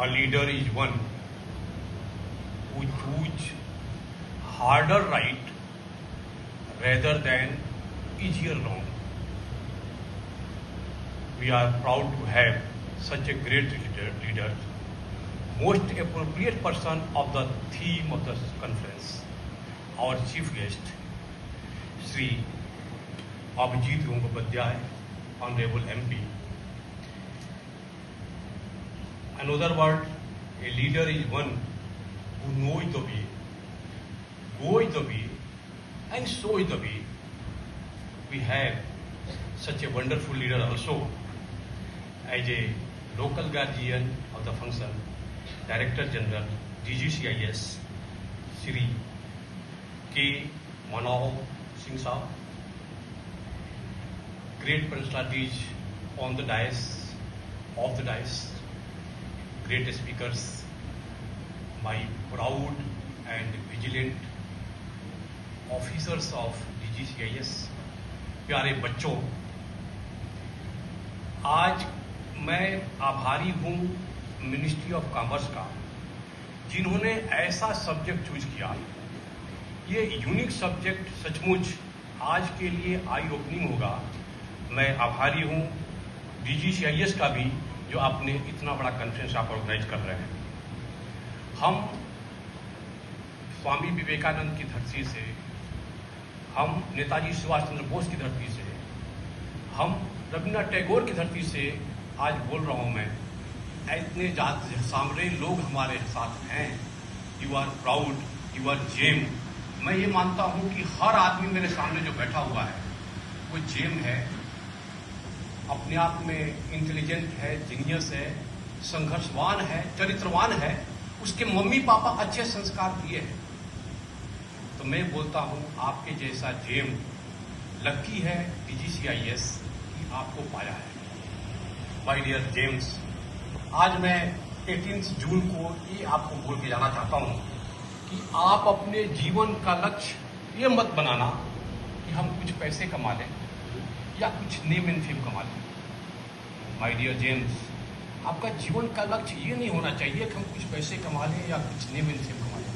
A leader is one who chooses harder right rather than easier wrong. We are proud to have such a great leader, most appropriate person of the theme of the conference, our chief guest, Sri Abhijit Gangoopadhyay, Honorable MP. Another word, a leader is one who knows the way, goes the way, and shows the way. We have such a wonderful leader also as a local guardian of the function, Director General, DGCIS, Sri K. Manohar Singh Saab. Great personalities on the dais, off the dais, great speakers, my proud and vigilant officers of DGCIS, प्यारे बच्चों, आज मैं आभारी हूं ministry of commerce का, जिन्होंने ऐसा subject choose किया। ये यूनिक सब्जेक्ट सचमुच आज के लिए आई ओपनिंग होगा। मैं आभारी हूं DGCIS का भी, जो आपने इतना बड़ा कॉन्फ्रेंस आप ऑर्गेनाइज कर रहे हैं। हम स्वामी विवेकानंद की धरती से, हम नेताजी सुभाष चंद्र बोस की धरती से, हम रविन्द्रनाथ टैगोर की धरती से आज बोल रहा हूं मैं। इतने सामने लोग हमारे साथ हैं। You are proud, you are gem. मैं ये मानता हूं कि हर आदमी मेरे सामने जो बैठा हुआ है वो जेम है, अपने आप में इंटेलिजेंट है, जीनियस है, संघर्षवान है, चरित्रवान है। उसके मम्मी पापा अच्छे संस्कार दिए हैं। तो मैं बोलता हूं आपके जैसा जेम लकी है DGCIS कि आपको पाया है। माय डियर जेम्स, आज मैं 18 जून को ये आपको बोल के जाना चाहता हूं कि आप अपने जीवन का लक्ष्य ये मत बनाना कि हम कुछ पैसे कमा लें या कुछ नेम एंड फेम कमा लें। माय डियर जेम्स, आपका जीवन का लक्ष्य ये नहीं होना चाहिए कि हम कुछ पैसे कमा लें या कुछ नेम एंड फेम कमा लें।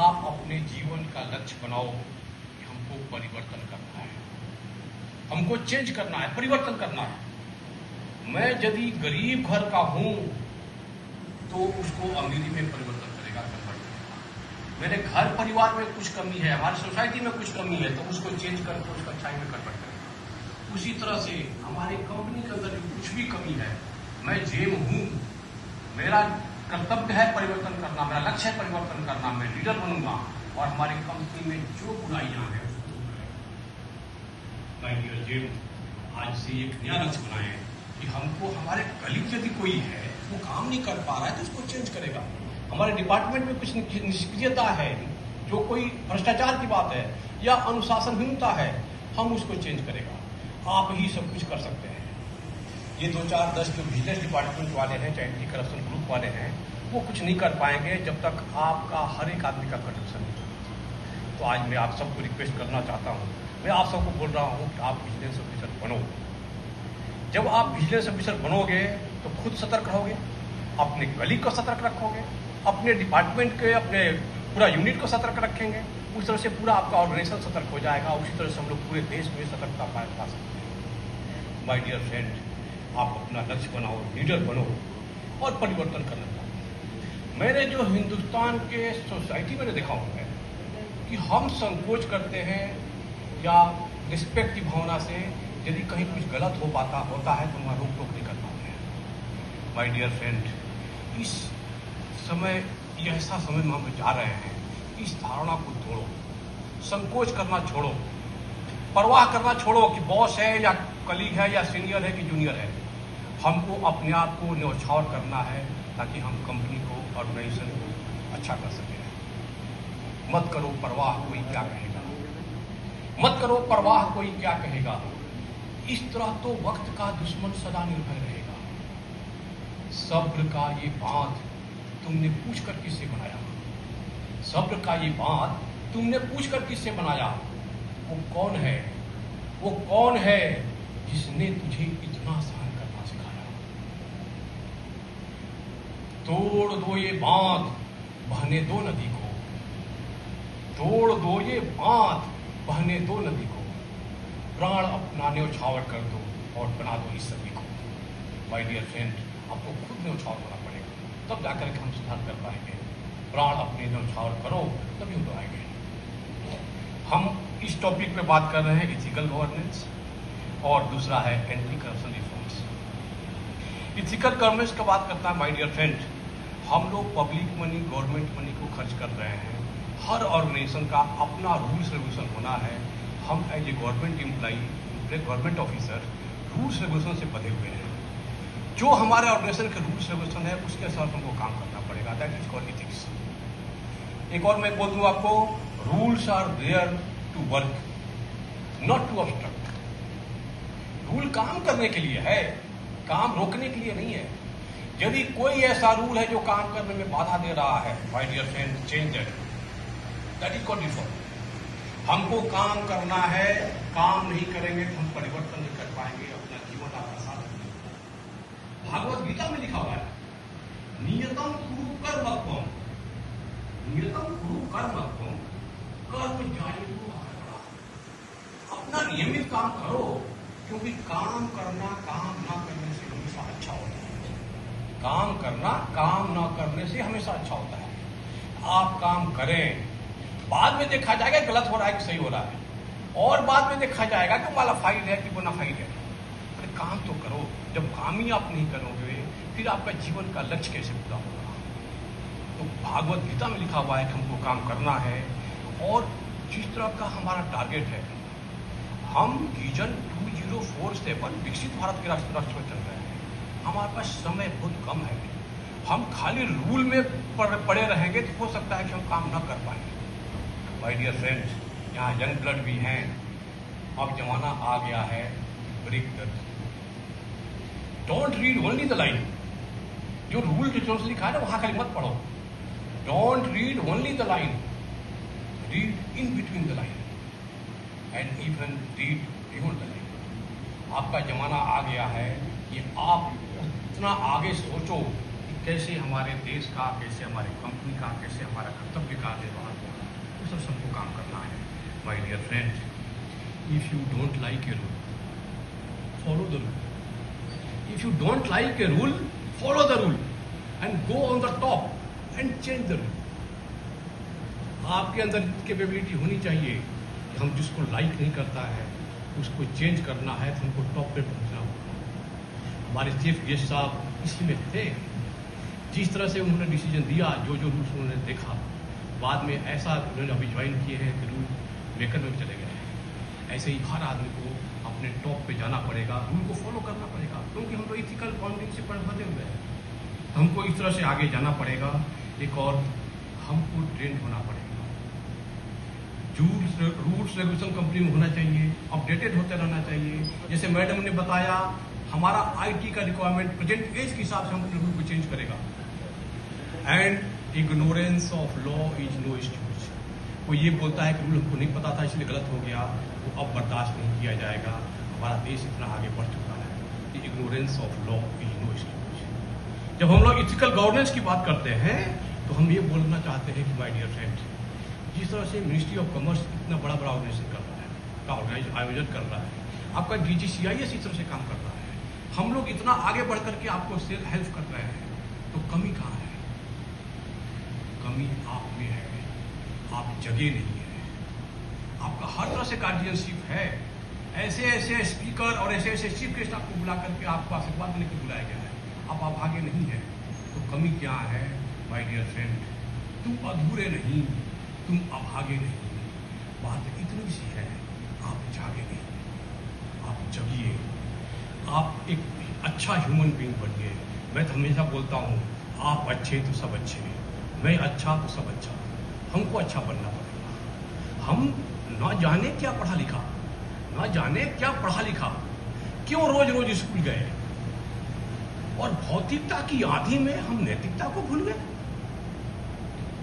आप अपने जीवन का लक्ष्य बनाओ कि हमको परिवर्तन करना है, हमको चेंज करना है, परिवर्तन करना है। मैं यदि गरीब घर का हूं तो उसको अमीरी में परिवर्तन करेगा, कन्वर्ट करेगा। मेरे घर परिवार में कुछ कमी है, हमारी सोसाइटी में कुछ कमी है, तो उसको चेंज करके उसको अच्छाई में कन्वर्ट करेगा। उसी तरह से हमारी कंपनी के अंदर कुछ भी कमी है, मैं जेम हूं, मेरा कर्तव्य है परिवर्तन करना, मेरा लक्ष्य है परिवर्तन करना। मैं लीडर बनूंगा और हमारी कंपनी में जो बुराइयां हैं माय डियर जेम, आज से एक नया लक्ष्य बनाएं कि हमको हमारे कलीग यदि कोई है वो काम नहीं कर पा रहा है तो उसको चेंज करेगा। हमारे डिपार्टमेंट में कुछ निष्क्रियता है, जो कोई भ्रष्टाचार की बात है या अनुशासनहीनता है, हम उसको चेंज करेगा। आप ही सब कुछ कर सकते हैं। ये 2-4-10 जो बिजनेस डिपार्टमेंट वाले हैं, चाहे एंटी करप्शन ग्रुप वाले हैं, वो कुछ नहीं कर पाएंगे जब तक आपका हर एक आदमी का कंट्रीब्यूशन नहीं होगा। तो आज मैं आप सबको रिक्वेस्ट करना चाहता हूँ, मैं आप सबको बोल रहा हूँ कि आप बिजनेस ऑफिसर बनो। जब आप बिजनेस ऑफिसर बनोगे तो खुद सतर्क रहोगे, अपने कलीग को सतर्क रखोगे, अपने डिपार्टमेंट के, अपने पूरा यूनिट को सतर्क रखेंगे। उस तरह से पूरा आपका ऑर्गेनाइजेशन सतर्क हो जाएगा। उसी तरह से हम लोग पूरे देश में सतर्कता पा सकते हैं। माय डियर फ्रेंड, आप अपना लक्ष्य बनाओ, लीडर बनो और परिवर्तन करना चाहते। मैंने जो हिंदुस्तान के सोसाइटी में देखा हुआ है कि हम संकोच करते हैं या रिस्पेक्ट की भावना से यदि कहीं कुछ गलत होता है तो वहाँ रोक टोक नहीं कर पाते हैं। माय डियर फ्रेंड, इस समय ये ऐसा समय में हम जा रहे हैं, इस धारणा को तोड़ो, संकोच करना छोड़ो, परवाह करना छोड़ो कि बॉस है या कलीग है या सीनियर है कि जूनियर है। हमको अपने आप को न्यौछावर करना है ताकि हम कंपनी को, ऑर्गेनाइजेशन को अच्छा कर सकें। मत करो परवाह कोई क्या कहेगा, मत करो परवाह कोई क्या कहेगा। इस तरह तो वक्त का दुश्मन सदा निर्भय रहेगा। सब्र का ये बांध तुमने पूछकर किससे बनाया? सब्र का ये बांध तुमने पूछकर किससे बनाया? वो कौन है? वो कौन है जिसने तुझे इतना सहन करना सिखाया? तोड़ दो ये बांध, बहने दो नदी को, तोड़ दो ये बांध, बहने दो नदी को, प्राण अपना न्यौछावर कर दो और बना दो इस सभी को। माय डियर फ्रेंड, आपको खुद न्यौछावर होना पड़ेगा, तब जाकर के हम सुधार कर पाएंगे। प्राण अपने न्यौछावर करो तभी हम आएंगे। हम इस टॉपिक पे बात कर रहे हैं इथिकल गवर्नेंस, और दूसरा है anti corruption reforms. Ethical governance का बात करता है माय डियर फ्रेंड, हम लोग पब्लिक मनी, गवर्नमेंट मनी को खर्च कर रहे हैं। हर ऑर्गेनाइजेशन का अपना रूल्स रेगुलेशन होना है। हम as a government employee, government officer, rules regulation से बंधे हुए हैं। जो हमारे ऑर्गेनाइजेशन के रूल्स रेगुलेशन है उसके साथ हमको काम करना पड़ेगा। That is called ethics. एक और मैं बोल दूं आपको, rules are there to work, not to obstruct. Rule काम करने के लिए है, काम रोकने के लिए नहीं है। यदि कोई ऐसा रूल है जो काम करने में बाधा दे रहा है, my dear friend, change that. That is called reform. हमको काम करना है, काम नहीं करेंगे तो हम परिवर्तन नहीं कर पाएंगे, अपना जीवन आसान नहीं। भागवत गीता में लिखा हुआ है, नियतम कुरु कर्मत्वम, नियतम कुरु कर्मत्वम, कर्म जायेतु अकर्मणः। अपना नियमित काम करो, क्योंकि काम करना काम ना करने से हमेशा अच्छा होता है। काम करना काम ना करने से हमेशा अच्छा होता है। आप काम करें, बाद में देखा जाएगा गलत हो रहा है कि सही हो रहा है, और बाद में देखा जाएगा कि वाला फाइल है कि बोना फाइल है। अरे काम तो करो। जब काम ही आप नहीं करोगे फिर आपका जीवन का लक्ष्य कैसे पूरा होगा? तो भागवत गीता में लिखा हुआ है कि हमको काम करना है, और जिस तरह का हमारा टारगेट है, हम विजन 2047 विकसित भारत के राष्ट्र में चल रहे हैं। हमारे पास समय बहुत कम है। हम खाली रूल में पड़े रहेंगे तो हो सकता है कि हम काम न कर पाएंगे। माय डियर फ्रेंड्स, यहाँ यंग ब्लड भी हैं। अब जमाना आ गया है break the rule. Don't read only the line. जो रूल जो लिखा है ना वहां खाली मत पढ़ो। Don't read only the line, read in between the line and even read beyond the line. आपका जमाना आ गया है कि आप उतना आगे सोचो कि कैसे हमारे देश का, कैसे हमारी कंपनी का, कैसे हमारा कर्तव्य का निर्वहन होगा। उस सब सबको काम करना है। My dear friends, if you don't like a rule, follow the rule. If you don't like a rule, follow the rule and go on the top and change the rule. आपके अंदर कैपेबिलिटी होनी चाहिए। हम जिसको like नहीं करता है उसको चेंज करना है तो हमको टॉप पे पहुंचना होगा। हमारे चीफ गेस्ट साहब इसी में थे। जिस तरह से उन्होंने डिसीजन दिया, जो जो रूल्स उन्होंने देखा, बाद में ऐसा उन्होंने अभी ज्वाइन किए हैं कि रूल मेकर में भी चले गए हैं। ऐसे ही हर आदमी को अपने टॉप पे जाना पड़ेगा, रूल को फॉलो करना पड़ेगा, क्योंकि हम लोग इथिकल फाउंडिंग से बंधे हुए हैं। तो हमको इस तरह से आगे जाना पड़ेगा। एक और हमको ट्रेंड होना पड़ेगा। रूल्स रेगुलेशन कंपनी में होना चाहिए, अपडेटेड होते रहना चाहिए। जैसे मैडम ने बताया, हमारा आईटी का रिक्वायरमेंट प्रेजेंट एज के हिसाब से हम रूल को चेंज करेगा। And ignorance of law is no excuse. कोई ये बोलता है कि रूल हमको नहीं पता था इसलिए गलत हो गया, तो अब बर्दाश्त नहीं किया जाएगा। हमारा देश इतना आगे बढ़ चुका है। Ignorance of law is no excuse. जब हम लोग इथिकल गवर्नेंस की बात करते हैं तो हम ये बोलना चाहते हैं कि माय डियर फ्रेंड्स, जिस तरह से मिनिस्ट्री ऑफ कॉमर्स इतना बड़ा बड़ा ऑर्गेनाइजेशन कर रहा है, का आयोजन कर रहा है, आपका DGCIS इस तरह से काम कर रहा है, हम लोग इतना आगे बढ़ करके आपको हेल्प कर रहे हैं, तो कमी कहाँ है? कमी आप में है, आप जगह नहीं है। आपका हर तरह से गार्जियनशिप है। ऐसे ऐसे स्पीकर और ऐसे ऐसे चीफ गेस्ट आपको बुला करके आपको आशीर्वाद देने के लिए बुलाया गया है, आप अभागे नहीं है। तो कमी क्या है? माय डियर फ्रेंड, तुम अधूरे नहीं, तुम अभागे नहीं। बात इतनी सी है, आप जागे नहीं, आप जगिए, आप एक अच्छा ह्यूमन बीइंग बनिए। मैं तो हमेशा बोलता हूँ, आप अच्छे तो सब अच्छे, मैं अच्छा तो सब अच्छा। हमको अच्छा बनना पड़ेगा। हम ना जाने क्या पढ़ा लिखा, ना जाने क्या पढ़ा लिखा, क्यों रोज रोज स्कूल गए, और भौतिकता की आंधी में हम नैतिकता को भूल गए।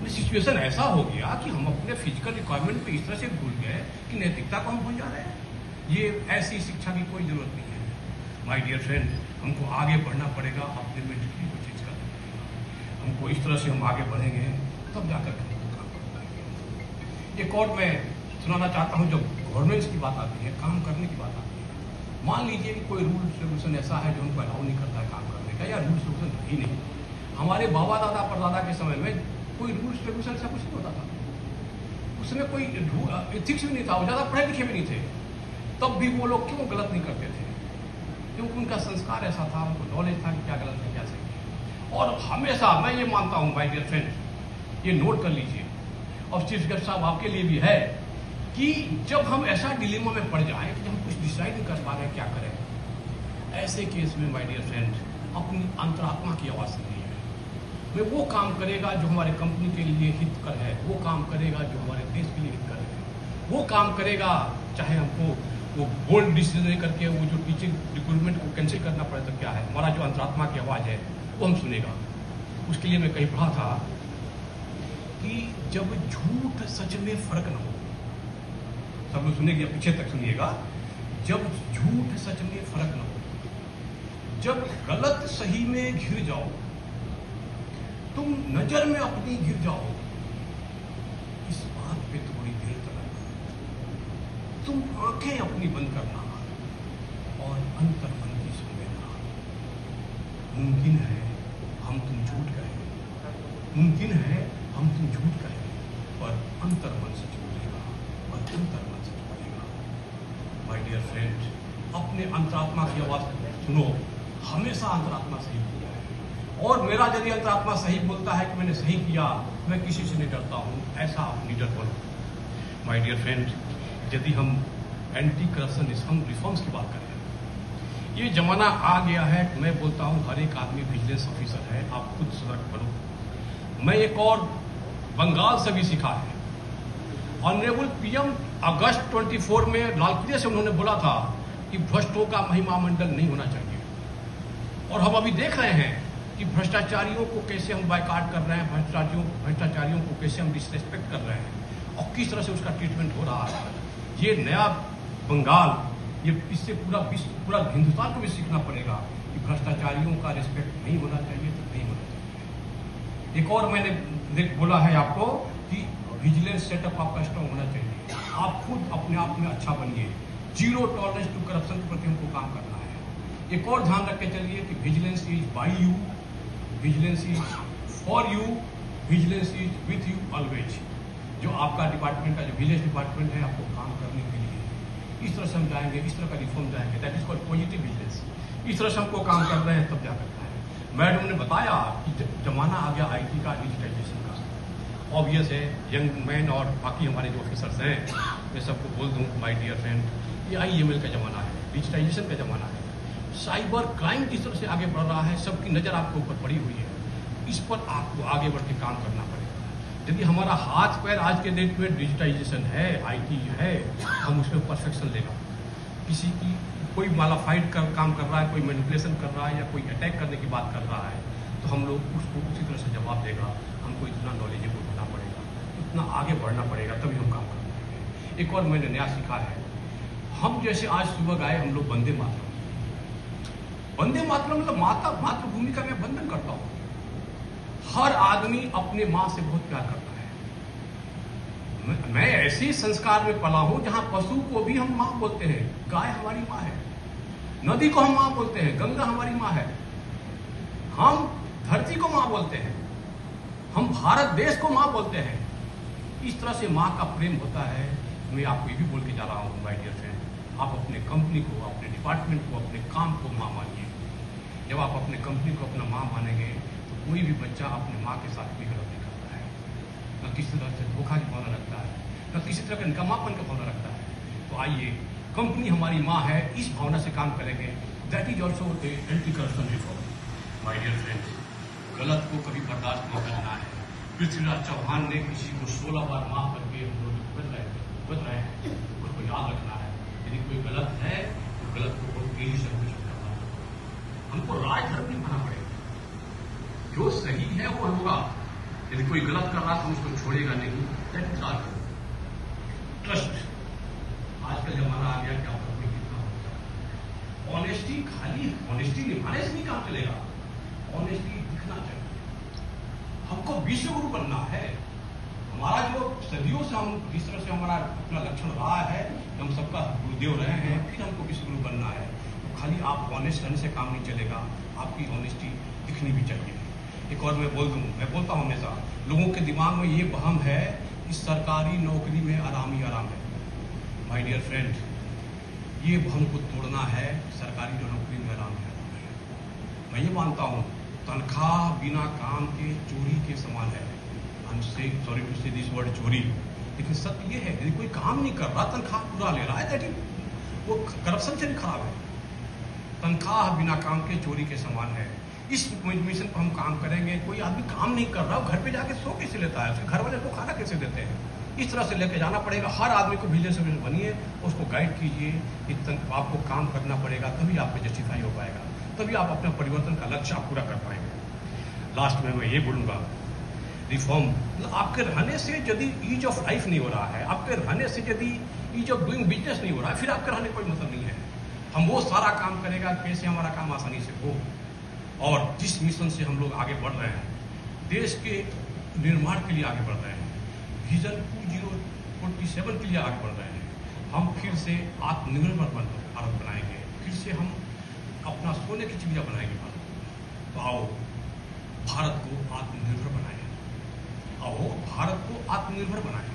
सिचुएशन ऐसा हो गया कि हम अपने फिजिकल रिक्वायरमेंट पे इस तरह से भूल गए कि नैतिकता को हम भूल जा रहे हैं। ये ऐसी शिक्षा की कोई जरूरत नहीं है। माय डियर फ्रेंड, हमको आगे बढ़ना पड़ेगा, अपने मेंटलिटी को चेंज करना पड़ेगा। वो इस तरह से हम आगे बढ़ेंगे तब जाकर के हम काम कर पाएंगे। एक और मैं सुनाना चाहता हूँ, जब गवर्नेंस की बात आती है, काम करने की बात आती है, मान लीजिए कि कोई रूल रेगुलेशन ऐसा है जो हमको अलाउ नहीं करता है काम करने का, या रूल्स रेगुलेशन ही नहीं। हमारे बाबा दादा परदादा के समय में कोई रूल्स रेगुलेशन ऐसा कुछ नहीं होता था, उसमें कोई एथिक्स भी नहीं था, वो ज़्यादा पढ़े लिखे भी नहीं थे, तब भी वो लोग क्यों गलत नहीं करते थे? क्योंकि उनका संस्कार ऐसा था, उनको नॉलेज था कि क्या गलत है क्या सही है। और हमेशा मैं ये मानता हूँ माय डियर फ्रेंड, ये नोट कर लीजिए, और चीफ गेस्ट साहब आपके लिए भी है, कि जब हम ऐसा डिलेमा में पड़ जाए कि हम कुछ डिसाइड नहीं कर पा रहे क्या करें, ऐसे केस में माय डियर फ्रेंड अपनी अंतरात्मा की आवाज़ सुनिए। वे वो काम करेगा जो हमारे कंपनी के लिए हितकर है, वो काम करेगा जो हमारे देश के लिए हितकर है, वो काम करेगा चाहे हमको वो बोल्ड डिसीजन करके वो जो टीचिंग रिक्रूटमेंट को कैंसिल करना पड़े तो क्या है, हमारा जो अंतरात्मा की आवाज़ है वो हम सुनेगा। उसके लिए मैं कहीं पढ़ा था कि जब झूठ सच में फर्क न हो, सब लोग सुनेंगे, पीछे तक सुनिएगा, जब झूठ सच में फर्क न हो, जब गलत सही में घिर जाओ, तुम नजर में अपनी गिर जाओ, इस बात पे थोड़ी देर तक तुम आंखें अपनी बंद करना और अंतर मन की सुन लेना। मुमकिन है हम तुम झूठ कहें, मुमकिन है हम तुम झूठ कहें, पर अंतर मन सच बोलेगा और अंतर मन सच बोलेगा। माय डियर फ्रेंड, अपने अंतरात्मा की आवाज सुनो, हमेशा अंतरात्मा सही बोलता है, और मेरा यदि अंतरात्मा सही बोलता है कि मैंने सही किया, मैं किसी से नहीं डरता हूँ, ऐसा आप लीडर बनो। माय डियर फ्रेंड, यदि हम एंटी करप्शन रिफॉर्म्स की बात करें, ये जमाना आ गया है, मैं बोलता हूँ हर एक आदमी विजिलेंस ऑफिसर है, आप खुद सतर्क बनो। मैं एक और बंगाल से भी सीखा है, ऑनरेबल पीएम अगस्त 24 में लाल किले से उन्होंने बोला था कि भ्रष्टों का महिमा मंडल नहीं होना चाहिए, और हम अभी देख रहे हैं कि भ्रष्टाचारियों को कैसे हम बायकाट कर रहे हैं, भ्रष्टाचारियों को कैसे हम डिसरेस्पेक्ट कर रहे हैं, और किस तरह से उसका ट्रीटमेंट हो रहा है। ये नया बंगाल, ये इससे पूरा हिंदुस्तान को भी सीखना पड़ेगा कि भ्रष्टाचारियों का रिस्पेक्ट नहीं होना चाहिए तो नहीं होना चाहिए। एक और मैंने बोला है आपको कि विजिलेंस सेटअप आपका स्ट्रॉन्ग होना चाहिए, आप खुद अपने आप में अच्छा बनिए, जीरो टॉलरेंस टू करप्शन के प्रति हमको काम करना है। एक और ध्यान रख के चलिए कि vigilance is by you, vigilance is for you, vigilance is with you always. जो आपका डिपार्टमेंट का जो विजिलेंस डिपार्टमेंट है, आपको काम करने के लिए इस तरह से हम जाएंगे, इस तरह का रिफॉर्म जाएंगे, that is called positive vigilance. इस तरह से हमको काम कर रहे हैं तब जा करता है। मैडम ने बताया कि जमाना आ गया आईटी का, डिजिटाइजेशन का। ऑब्वियस है, यंग मैन और बाकी हमारे जो ऑफिसर्स हैं, मैं सबको बोल दूँ माय डियर फ्रेंड, ये IML का जमाना है, डिजिटाइजेशन का जमाना है, साइबर क्राइम जिस तरह से आगे बढ़ रहा है, सबकी नज़र आपके ऊपर पड़ी हुई है, इस पर आपको आगे बढ़ के काम करना पड़ेगा। यदि हमारा हाथ पैर आज के डेट में डिजिटाइजेशन है, IT है, हम उसमें परफेक्शन लेगा। किसी की कोई मालाफाइड काम कर रहा है, कोई मैनिपुलेशन कर रहा है, या कोई अटैक करने की बात कर रहा है, तो हम लोग उसको उसी तरह से जवाब देगा। हमको इतना नॉलेजेबल होना पड़ेगा, इतना आगे बढ़ना पड़ेगा, तभी हम काम कर पाएंगे। एक और मैंने नया सीखा है, हम जैसे आज सुबह गए हम लोग वंदे मातरम मतलब मातृभूमि का मैं वंदन करता हूँ। हर आदमी अपने माँ से बहुत प्यार करता है। मैं ऐसे संस्कार में पला हूं जहां पशु को भी हम माँ बोलते हैं, गाय हमारी माँ है, नदी को हम माँ बोलते हैं, गंगा हमारी माँ है, हम धरती को माँ बोलते हैं, हम भारत देश को माँ बोलते हैं। इस तरह से माँ का प्रेम होता है। मैं आपको ये भी बोल के जा रहा हूँ माय डियर फ्रेंड, आप अपने कंपनी को, अपने डिपार्टमेंट को, अपने काम को माँ मानिए। जब आप अपने कंपनी को अपना माँ मानेंगे, कोई भी बच्चा अपने माँ के साथ कोई गलत नहीं करता है, न किसी तरह से धोखा की भावना रखता है, न किसी तरह का निकम्मापन का भावना रखता है। तो आइए, कंपनी हमारी माँ है, इस भावना से काम करेंगे। That is also anti corruption reform. My dear friends, गलत को कभी बर्दाश्त नहीं करना है। पृथ्वीराज चौहान ने किसी को 16 बार माफ करके हम लोग बच रहे हैं, उसको याद रखना है। यदि कोई गलत है तो गलत को बहुत तेजी से करना है। हमको राजधर्म नहीं बना पड़ेगा, जो सही है वो होगा। यदि कोई गलत कर रहा तो उसको छोड़ेगा नहीं। ट्रस्ट, आजकल जमाना आ गया कि आपस में कितना होता है। ऑनेस्टी, खाली ऑनेस्टी निभाने से नहीं काम चलेगा, ऑनेस्टी दिखना चाहिए। विश्व गुरु बनना है। हमारा जो सदियों से हम जिस तरह से हमारा अपना लक्षण रहा है, हम सबका गुरुदेव रहे हैं, फिर हमको विश्व गुरु बनना है। तो खाली आप ऑनेस्ट रहने से काम नहीं चलेगा, आपकी ऑनेस्टी दिखनी भी चाहिए। एक और मैं बोलता हूँ हमेशा, लोगों के दिमाग में ये वहम है कि सरकारी नौकरी में आराम ही आराम है। माय डियर फ्रेंड, ये वहम को तोड़ना है। सरकारी नौकरी में आराम है। मैं ये मानता हूँ तनख्वाह बिना काम के चोरी के समान है। सॉरी टू से दिस वर्ड चोरी, लेकिन सत्य ये है यदि कोई काम नहीं कर रहा, तनख्वाह पूरा ले रहा है, दैट इज वो करप्शन से भी खराब है। तनख्वाह बिना काम के चोरी के समान है। इस मिशन पर हम काम करेंगे। कोई आदमी काम नहीं कर रहा, घर पे जाके सो कैसे लेता है, उसके घर वाले को खाना कैसे देते हैं? इस तरह से लेके जाना पड़ेगा। हर आदमी को विजिलेंस ऑफिसर बनिए, उसको गाइड कीजिए। आपको काम करना पड़ेगा, तभी आपको जस्टिफाई हो पाएगा, तभी आप अपने परिवर्तन का लक्ष्य आप पूरा कर पाएंगे। लास्ट में मैं ये बोलूँगा, रिफॉर्म मतलब आपके रहने से यदि ईज ऑफ लाइफ नहीं हो रहा है, आपके रहने से यदि ईज ऑफ डूइंग बिजनेस नहीं हो रहा है, फिर आपके रहने कोई मतलब नहीं है। हम वो सारा काम करेगा कैसे हमारा काम आसानी से हो। और जिस मिशन से हम लोग आगे बढ़ रहे हैं, देश के निर्माण के लिए आगे बढ़ रहे हैं, विजन 2047 के लिए आगे बढ़ रहे हैं, हम फिर से आत्मनिर्भर भारत बनाएंगे। फिर से हम अपना सोने की चिड़िया बनाएंगे भारत। तो आओ भारत को आत्मनिर्भर बनाएं। आओ भारत को आत्मनिर्भर बनाएं।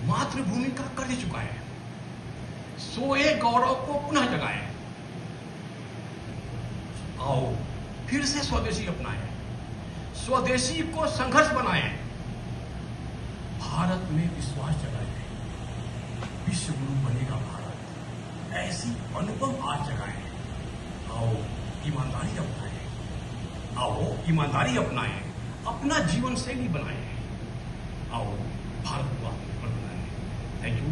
मातृभूमि का कर्ज चुकाएं। सोए गौरव को पुनः जगाएं। आओ फिर से स्वदेशी अपनाएं। स्वदेशी को संघर्ष बनाएं। भारत में विश्वास जगाएं। विश्व गुरु बनेगा भारत, ऐसी अनुपम आज जगाएं। आओ ईमानदारी अपनाएं। आओ ईमानदारी अपनाएं, अपना जीवन शैली बनाएं। आओ भारत को आत्मनिर्भर बनाएं। Thank you.